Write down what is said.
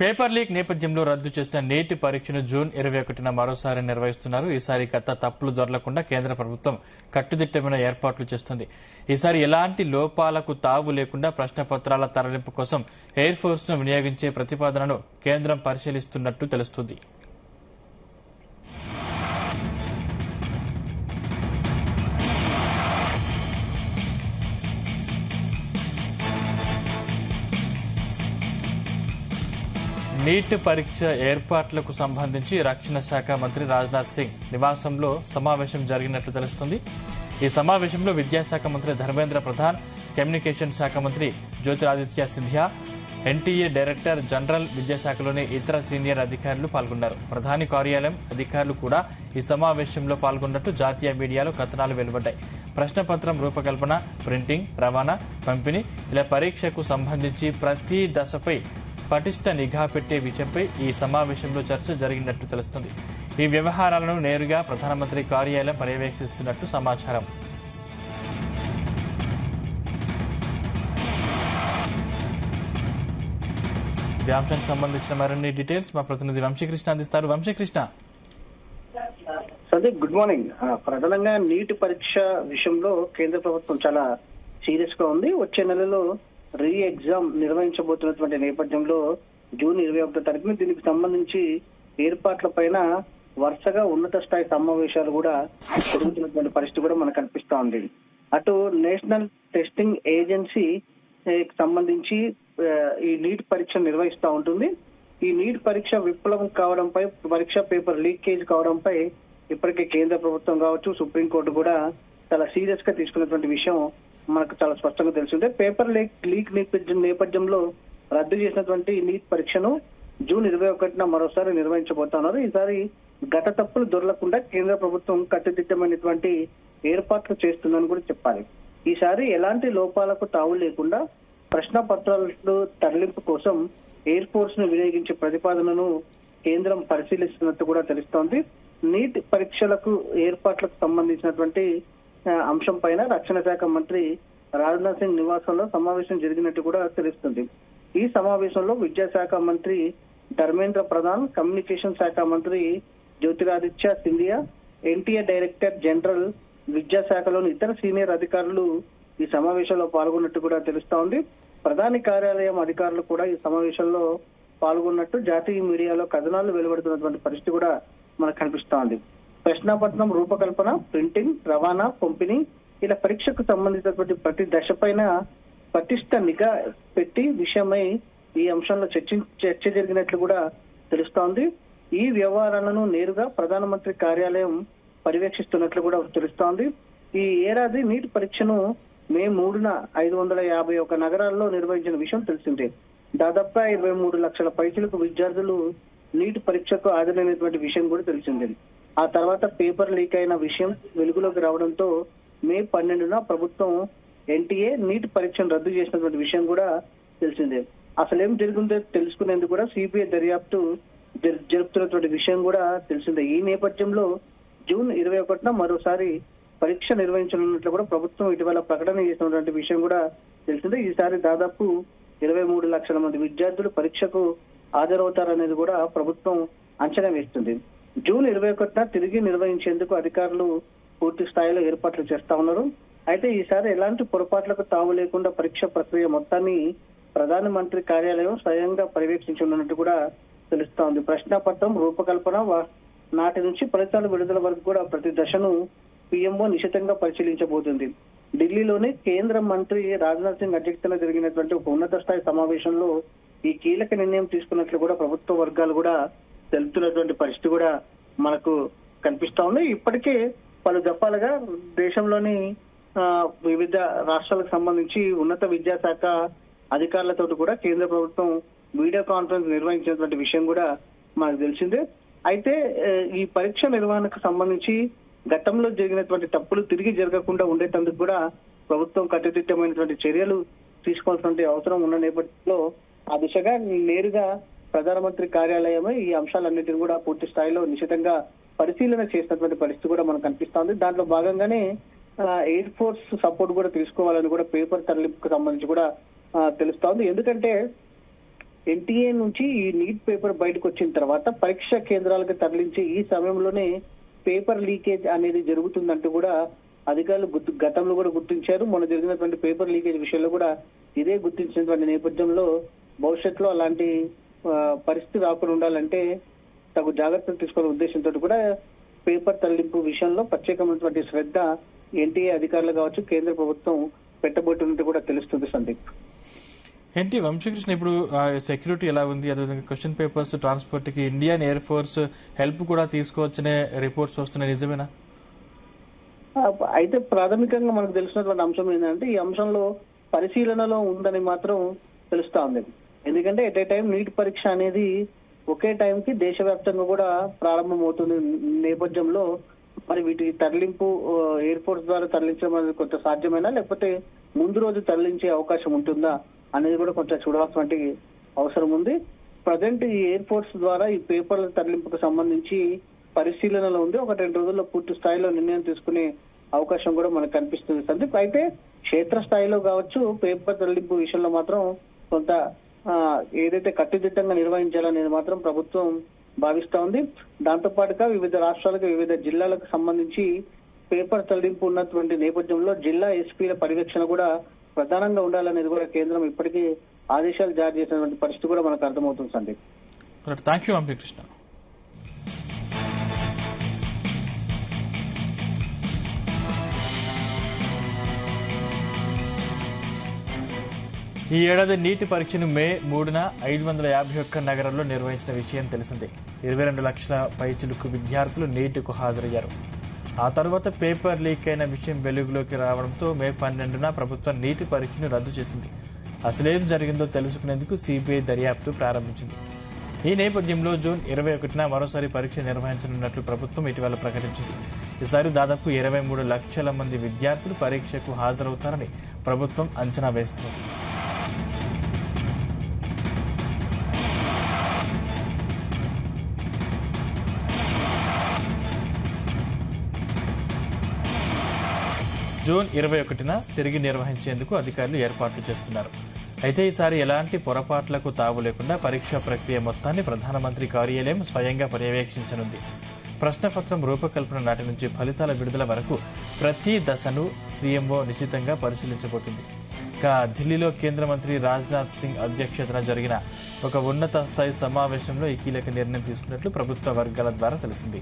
Paper leak నేపథ్యంలో రద్దు చేసిన నీట్ పరీక్షను జూన్ 21న మరోసారి నిర్వహిస్తున్నారు. ఈసారి గత తప్పులు దొరలకుండా కేంద్ర ప్రభుత్వం కట్టుదిట్టమైన ఏర్పాట్లు చేస్తుంది. ఈసారి ఎలాంటి లోపాలకు తావు లేకుండా ప్రశ్నపత్రాల తరలింపు కోసం ఎయిర్ ఫోర్స్ ను వినియోగించే ప్రతిపాదనను కేంద్రం పరిశీలిస్తున్నట్టు తెలుస్తుంది. నీట్ పరీక్ష ఏర్పాట్లకు సంబంధించి రక్షణ శాఖ మంత్రి రాజ్నాథ్ సింగ్ నివాసంలో సమావేశం జరిగినట్లు తెలుస్తుంది. ఈ సమావేశంలో విద్యాశాఖ మంత్రి ధర్మేంద్ర ప్రధాన్, కమ్యూనికేషన్ శాఖ మంత్రి Jyotiraditya Scindia, NTA director general, విద్యాశాఖలోని ఇతర సీనియర్ అధికారులు పాల్గొన్నారు. ప్రధాని కార్యాలయం అధికారులు కూడా ఈ సమావేశంలో పాల్గొన్నట్టు జాతీయ మీడియాలో కథనాలు వెలువడ్డాయి. ప్రశ్నపత్రం రూపకల్పన, ప్రింటింగ్, రవాణా, పంపిణీ ఇలా పరీక్షకు సంబంధించి ప్రతి దశపై పటిష్ట నిఘా పెట్టే విషయంపై ఈ సమావేశంలో చర్చ జరిగినట్టు తెలుస్తుంది. ఈ వ్యవహారాలను నేరుగా ప్రధానమంత్రి కార్యాలయం పర్యవేక్షిస్తున్నట్టు సమాచారం. ఈ అంశానికి సంబంధించిన మరిన్ని డీటెయిల్స్ మా ప్రతినిధి వంశీకృష్ణ అందిస్తారు. Vamsikrishna, Sandeep, good morning. ప్రధానంగా నీట్ పరీక్ష విషయంలో కేంద్ర ప్రభుత్వం చాలా సీరియస్ గా ఉంది. వచ్చే నెలలో రీ ఎగ్జామ్ నిర్వహించబోతున్నటువంటి నేపథ్యంలో జూన్ 21వ తారీఖున దీనికి సంబంధించి ఏర్పాట్ల పైన వరుసగా ఉన్నత స్థాయి సమావేశాలు కూడా జరుగుతున్నటువంటి పరిస్థితి కూడా మనకు కనిపిస్తా ఉంది. అటు నేషనల్ టెస్టింగ్ ఏజెన్సీ సంబంధించి ఈ నీట్ పరీక్ష నిర్వహిస్తూ ఉంటుంది. ఈ నీట్ పరీక్ష విఫలం కావడంపై, పరీక్ష పేపర్ లీకేజ్ కావడంపై ఇప్పటికే కేంద్ర ప్రభుత్వం కావచ్చు, సుప్రీంకోర్టు కూడా చాలా సీరియస్ గా తీసుకున్నటువంటి విషయం మనకు చాలా స్పష్టంగా తెలుసుంటే, పేపర్ లీక్ నేపథ్యంలో రద్దు చేసినటువంటి నీట్ పరీక్షను జూన్ 21న మరోసారి నిర్వహించబోతున్నారు. ఈసారి గత తప్పులు దొరలకుండా కేంద్ర ప్రభుత్వం కట్టుదిట్టమైనటువంటి ఏర్పాట్లు చేస్తుందని కూడా చెప్పాలి. ఈసారి ఎలాంటి లోపాలకు తావు లేకుండా ప్రశ్న పత్రాలు తరలింపు కోసం ఎయిర్ ఫోర్స్ ను వినియోగించే ప్రతిపాదనను కేంద్రం పరిశీలిస్తున్నట్టు కూడా తెలుస్తోంది. నీట్ పరీక్షలకు ఏర్పాట్లకు సంబంధించినటువంటి అంశం పైన రక్షణ శాఖ మంత్రి రాజ్నాథ్ సింగ్ నివాసంలో సమావేశం జరిగినట్టు కూడా తెలుస్తుంది. ఈ సమావేశంలో విద్యాశాఖ మంత్రి ధర్మేంద్ర ప్రధాన్, కమ్యూనికేషన్ శాఖ మంత్రి Jyotiraditya Scindia, NTA director general, విద్యాశాఖలోని ఇతర సీనియర్ అధికారులు ఈ సమావేశంలో పాల్గొన్నట్టు కూడా తెలుస్తా ఉంది. ప్రధాని కార్యాలయం అధికారులు కూడా ఈ సమావేశంలో పాల్గొన్నట్టు జాతీయ మీడియాలో కథనాలు వెలువడుతున్నటువంటి పరిస్థితి కూడా మనకు కనిపిస్తా ఉంది. ప్రశ్నాపత్రం రూపకల్పన, ప్రింటింగ్, రవాణా, పంపిణీ ఇలా పరీక్షకు సంబంధించినటువంటి ప్రతి దశ పైన పటిష్ట నిఘా పెట్టి విషయమై ఈ అంశంలో చర్చ జరిగినట్లు కూడా తెలుస్తోంది. ఈ వ్యవహారాలను నేరుగా ప్రధానమంత్రి కార్యాలయం పర్యవేక్షిస్తున్నట్లు కూడా తెలుస్తోంది. ఈ ఏడాది నీట్ పరీక్షను మే 3న 551 నగరాల్లో నిర్వహించిన విషయం తెలిసిందే. దాదాపుగా 23 లక్షల పైచిలకు విద్యార్థులు నీట్ పరీక్షకు హాజరైనటువంటి విషయం కూడా తెలిసిందే. ఆ తర్వాత పేపర్ లీక్ అయిన విషయం వెలుగులోకి రావడంతో మే 12న ప్రభుత్వం ఎన్టీఏ నీట్ పరీక్షను రద్దు చేసినటువంటి విషయం కూడా తెలిసిందే. అసలేం జరిగిందో తెలుసుకునేందుకు కూడా సిబిఐ దర్యాప్తు జరుపుతున్నటువంటి విషయం కూడా తెలిసిందే. ఈ నేపథ్యంలో జూన్ 21న మరోసారి పరీక్ష నిర్వహించనున్నట్లు కూడా ప్రభుత్వం ఇటీవల ప్రకటన చేసినటువంటి విషయం కూడా తెలిసిందే. ఈసారి దాదాపు 23 లక్షల మంది విద్యార్థులు పరీక్షకు హాజరవుతారనేది కూడా ప్రభుత్వం అంచనా వేస్తుంది. జూన్ 21న తిరిగి నిర్వహించేందుకు అధికారులు పూర్తి స్థాయిలో ఏర్పాట్లు చేస్తా ఉన్నారు. అయితే ఈసారి ఎలాంటి పొరపాట్లకు తావు లేకుండా పరీక్ష ప్రక్రియ మొత్తాన్ని ప్రధానమంత్రి కార్యాలయం స్వయంగా పర్యవేక్షించనున్నట్టు కూడా తెలుస్తోంది. ప్రశ్నాపత్రం రూపకల్పన నాటి నుంచి ఫలితాల విడుదల వరకు కూడా ప్రతి దశను పీఎంఓ నిశితంగా పరిశీలించబోతుంది. ఢిల్లీలోని కేంద్ర మంత్రి రాజ్నాథ్ సింగ్ అధ్యక్షతన జరిగినటువంటి ఒక ఉన్నత స్థాయి సమావేశంలో ఈ కీలక నిర్ణయం తీసుకున్నట్లు కూడా ప్రభుత్వ వర్గాలు కూడా తెలుపుతున్నటువంటి పరిస్థితి కూడా మనకు కనిపిస్తా ఉంది. ఇప్పటికే పలు దఫాలుగా దేశంలోని వివిధ రాష్ట్రాలకు సంబంధించి ఉన్నత విద్యాశాఖ అధికారులతో కూడా కేంద్ర ప్రభుత్వం వీడియో కాన్ఫరెన్స్ నిర్వహించినటువంటి విషయం కూడా మనకు తెలిసిందే. అయితే ఈ పరీక్ష నిర్వహణకు సంబంధించి గతంలో జరిగినటువంటి తప్పులు తిరిగి జరగకుండా ఉండేటందుకు కూడా ప్రభుత్వం కట్టుదిట్టమైనటువంటి చర్యలు తీసుకోవాల్సిన అవసరం ఉన్న నేపథ్యంలో ఆ దిశగా నేరుగా ప్రధానమంత్రి కార్యాలయమే ఈ అంశాలన్నిటిని కూడా పూర్తి స్థాయిలో నిశితంగా పరిశీలన చేసినటువంటి పరిస్థితి కూడా మనకు కనిపిస్తోంది. దాంట్లో భాగంగానే ఎయిర్ ఫోర్స్ సపోర్ట్ కూడా తీసుకోవాలని కూడా పేపర్ తరలింపుకు సంబంధించి కూడా తెలుస్తోంది. ఎందుకంటే ఎన్టీఏ నుంచి ఈ నీట్ పేపర్ బయటకు వచ్చిన తర్వాత పరీక్ష కేంద్రాలకు తరలించి ఈ సమయంలోనే పేపర్ లీకేజ్ అనేది జరుగుతుందంటూ కూడా అధికారులు గతంలో కూడా గుర్తించారు. మొన్న జరిగినటువంటి పేపర్ లీకేజ్ విషయంలో కూడా ఇదే గుర్తించినటువంటి నేపథ్యంలో భవిష్యత్తులో అలాంటి పరిస్థితి రాకుండా ఉండాలంటే తగు జాగ్రత్తలు తీసుకునే ఉద్దేశంతో కూడా పేపర్ తరలింపు విషయంలో ప్రత్యేకమైనటువంటి శ్రద్ధ ఎన్టీఏ అధికారులు కావచ్చు కేంద్ర ప్రభుత్వం పెట్టబోతున్నట్టు కూడా తెలుస్తుంది సందీప్. ఏంటి వంశీకృష్ణ, ఇప్పుడు సెక్యూరిటీ ఎలా ఉంది, అదేవిధంగా క్వశ్చన్ పేపర్స్ ట్రాన్స్పోర్ట్ కి ఇండియన్ ఎయిర్ ఫోర్స్ హెల్ప్ కూడా తీసుకోవచ్చనే రిపోర్ట్స్ వస్తున్నాయి, నిజమేనా? అయితే ప్రాథమికంగా మనకు తెలిసినటువంటి అంశం ఏంటంటే ఈ అంశంలో పరిశీలనలో ఉందని మాత్రం తెలుస్తా ఉంది. ఎందుకంటే ఎట్ ఏ టైం నీట్ పరీక్ష అనేది ఒకే టైంకి దేశవ్యాప్తంగా కూడా ప్రారంభమవుతుంది నేపథ్యంలో మరి వీటి తరలింపు ఎయిర్ ఫోర్స్ ద్వారా తరలించడం అనేది కొంత సాధ్యమైనా లేకపోతే ముందు రోజు తరలించే అవకాశం ఉంటుందా అనేది కూడా కొంచెం చూడాల్సినటువంటి అవసరం ఉంది. ప్రజెంట్ ఈ ఎయిర్ ఫోర్స్ ద్వారా ఈ పేపర్ల తరలింపుకు సంబంధించి పరిశీలనలో ఉంది. 1-2 రోజుల్లో పూర్తి స్థాయిలో నిర్ణయం తీసుకునే అవకాశం కూడా మనకు కనిపిస్తుంది సందీప్. అయితే క్షేత్రస్థాయిలో కావచ్చు పేపర్ తరలింపు విషయంలో మాత్రం కొంత ఏదైతే కట్టుదిట్టంగా నిర్వహించాలనేది మాత్రం ప్రభుత్వం భావిస్తా ఉంది. దాంతో పాటుగా వివిధ రాష్ట్రాలకు వివిధ జిల్లాలకు సంబంధించి పేపర్ తరలింపు ఉన్నటువంటి నేపథ్యంలో జిల్లా ఎస్పీల పర్యవేక్షణ కూడా ప్రధానంగా ఉండాలనేది కూడా కేంద్రం ఇప్పటికీ ఆదేశాలు జారీ చేసినటువంటి పరిస్థితి కూడా మనకు అర్థమవుతుంది సందీప్. Thank you Vamsikrishna. ఈ ఏడాది నీటి పరీక్షను మే 3న 551 నగరాల్లో నిర్వహించిన విషయం తెలిసిందే. 22 లక్షల పైచిలుకు విద్యార్థులు నీటికు హాజరయ్యారు. ఆ తర్వాత పేపర్ లీక్ అయిన విషయం వెలుగులోకి రావడంతో మే 12న ప్రభుత్వం నీటి పరీక్షను రద్దు చేసింది. అసలేం జరిగిందో తెలుసుకునేందుకు సిబిఐ దర్యాప్తు ప్రారంభించింది. ఈ నేపథ్యంలో జూన్ 21న మరోసారి పరీక్ష నిర్వహించనున్నట్లు ప్రభుత్వం ఇటీవల ప్రకటించింది. ఈసారి దాదాపు 23 లక్షల మంది విద్యార్థులు పరీక్షకు హాజరవుతారని ప్రభుత్వం అంచనా వేస్తుంది. జూన్ 21న తిరిగి నిర్వహించేందుకు అధికారులు ఏర్పాట్లు చేస్తున్నారు. అయితే ఈసారి ఎలాంటి పొరపాట్లకు తావు లేకుండా పరీక్షా ప్రక్రియ మొత్తాన్ని ప్రధానమంత్రి కార్యాలయం స్వయంగా పర్యవేక్షించనుంది. ప్రశ్నపత్రం రూపకల్పన నాటి నుంచి ఫలితాల విడుదల వరకు ప్రతి దశను సీఎంఓ నిశితంగా పరిశీలించబోతుంది. ఇక ఢిల్లీలో కేంద్ర మంత్రి రాజ్నాథ్ సింగ్ అధ్యక్షతన జరిగిన ఒక ఉన్నత స్థాయి సమావేశంలో ఈ కీలక నిర్ణయం తీసుకున్నట్లు ప్రభుత్వ వర్గాల ద్వారా తెలిసింది.